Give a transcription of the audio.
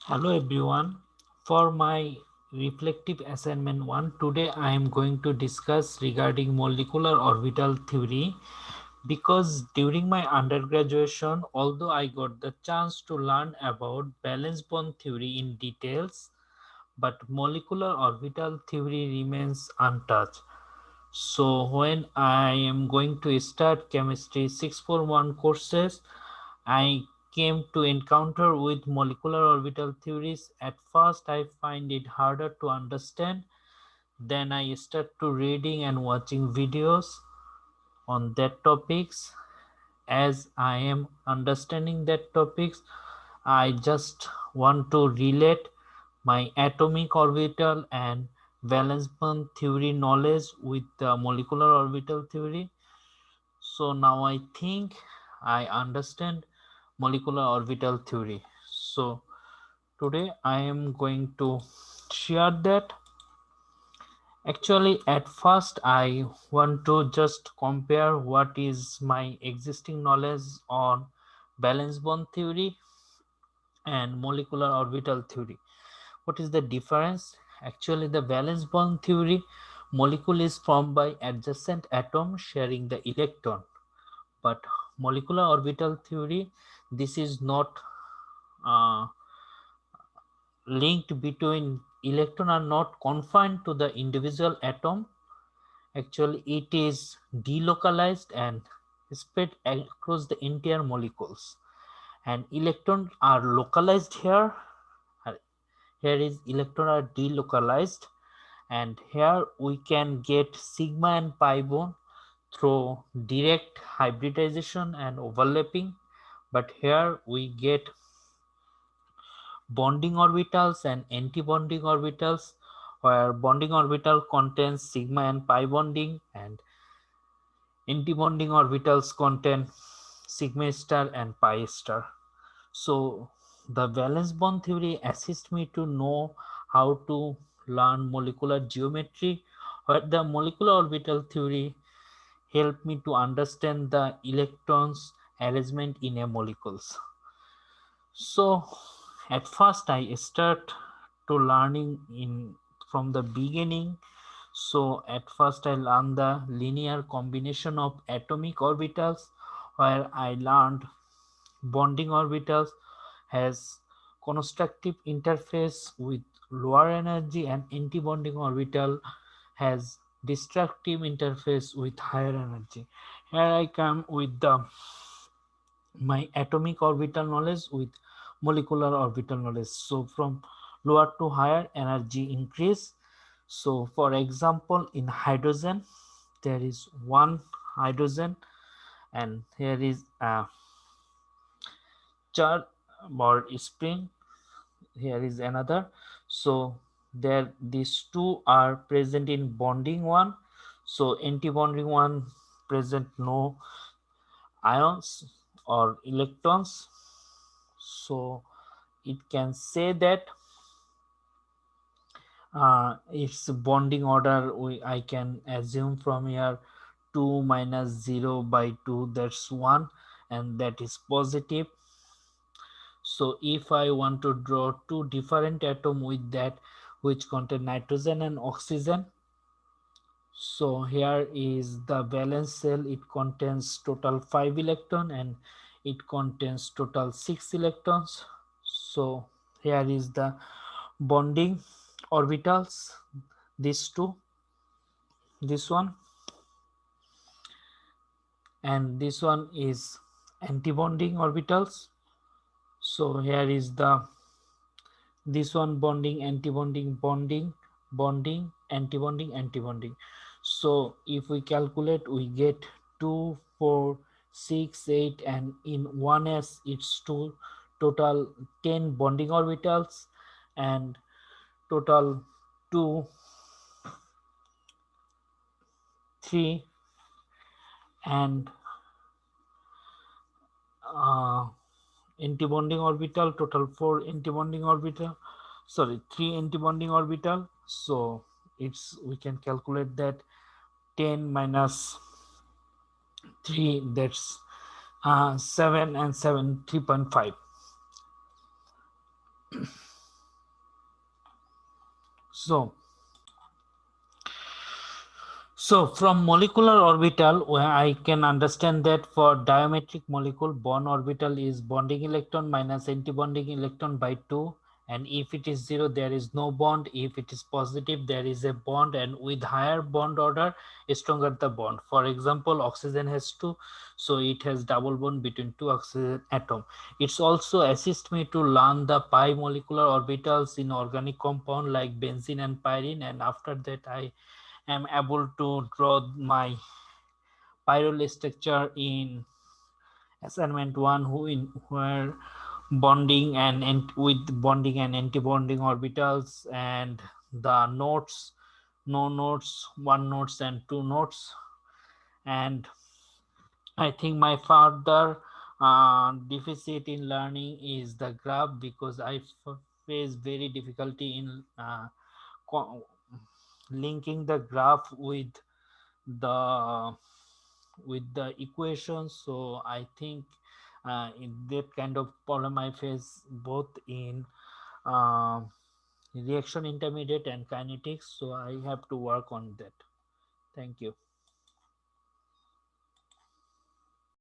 Hello everyone. For my reflective assignment 1, today I am going to discuss regarding molecular orbital theory because during my undergraduation, although I got the chance to learn about valence bond theory in details, but molecular orbital theory remains untouched. So when I am going to start chemistry 641 courses, I came to encounter with molecular orbital theories. At first I find it harder to understand. Then I start to reading and watching videos on that topics. As I am understanding that topics, I just want to relate my atomic orbital and valence bond theory knowledge with the molecular orbital theory. So now I think I understand molecular orbital theory. So today I am going to share that. Actually, at first I want to just compare what is my existing knowledge on valence bond theory and molecular orbital theory. What is the difference? Actually, the valence bond theory, molecule is formed by adjacent atom sharing the electron. But molecular orbital theory, this is not uh, linked between electron are not confined to the individual atom. Actually, it is delocalized and spread across the entire molecules. And electrons are localized here. Here is electron are delocalized, and here we can get sigma and pi bond through direct hybridization and overlapping, but here we get bonding orbitals and anti-bonding orbitals, where bonding orbital contains sigma and pi bonding and anti-bonding orbitals contain sigma star and pi star. So the valence bond theory assists me to know how to learn molecular geometry, where the molecular orbital theory help me to understand the electrons arrangement in a molecules. So at first I start to learning in from the beginning. So at first I learned the linear combination of atomic orbitals, where I learned bonding orbitals has constructive interface with lower energy and anti-bonding orbital has destructive interface with higher energy. Here I come with the my atomic orbital knowledge with molecular orbital knowledge. So from lower to higher energy increase. So for example, in hydrogen, there is one hydrogen and here is a charge or spring. Here is another. So there these two are present in bonding one. So anti-bonding one present no ions or electrons. So it can say that its bonding order I can assume from here 2 minus 0 by 2, that's 1, and that is positive. So if I want to draw two different atoms with that which contain nitrogen and oxygen, so here is the valence shell. It contains total 5 electron and it contains total 6 electrons. So here is the bonding orbitals, these two, this one, and this one is anti-bonding orbitals. So here is the this one bonding, anti-bonding, bonding, bonding, anti-bonding, anti-bonding. So if we calculate, we get 2, 4, 6, 8, and in 1s it's two total 10 bonding orbitals and total 2, 3, and uh, anti-bonding orbital, total 4 anti-bonding orbital, sorry, 3 anti-bonding orbital. So it's we can calculate that 10 minus 3, that's 7 and 7 3.5. So So from molecular orbital, where I can understand that for diametric molecule, bond orbital is bonding electron minus antibonding electron by 2. And if it is 0, there is no bond. If it is positive, there is a bond. And with higher bond order, stronger the bond. For example, oxygen has 2, so it has double bond between two oxygen atom. It's also assist me to learn the pi molecular orbitals in organic compound like benzene and pyrene. And after that, I am able to draw my pyrrole structure in assignment 1 where bonding and with bonding and anti-bonding orbitals and the nodes, no nodes, one nodes and two nodes. And I think my further deficit in learning is the graph, because I face very difficulty in linking the graph the the equations. So I think in that kind of problem I face both in uh, reaction intermediate and kinetics, so I have to work on that. Thank you.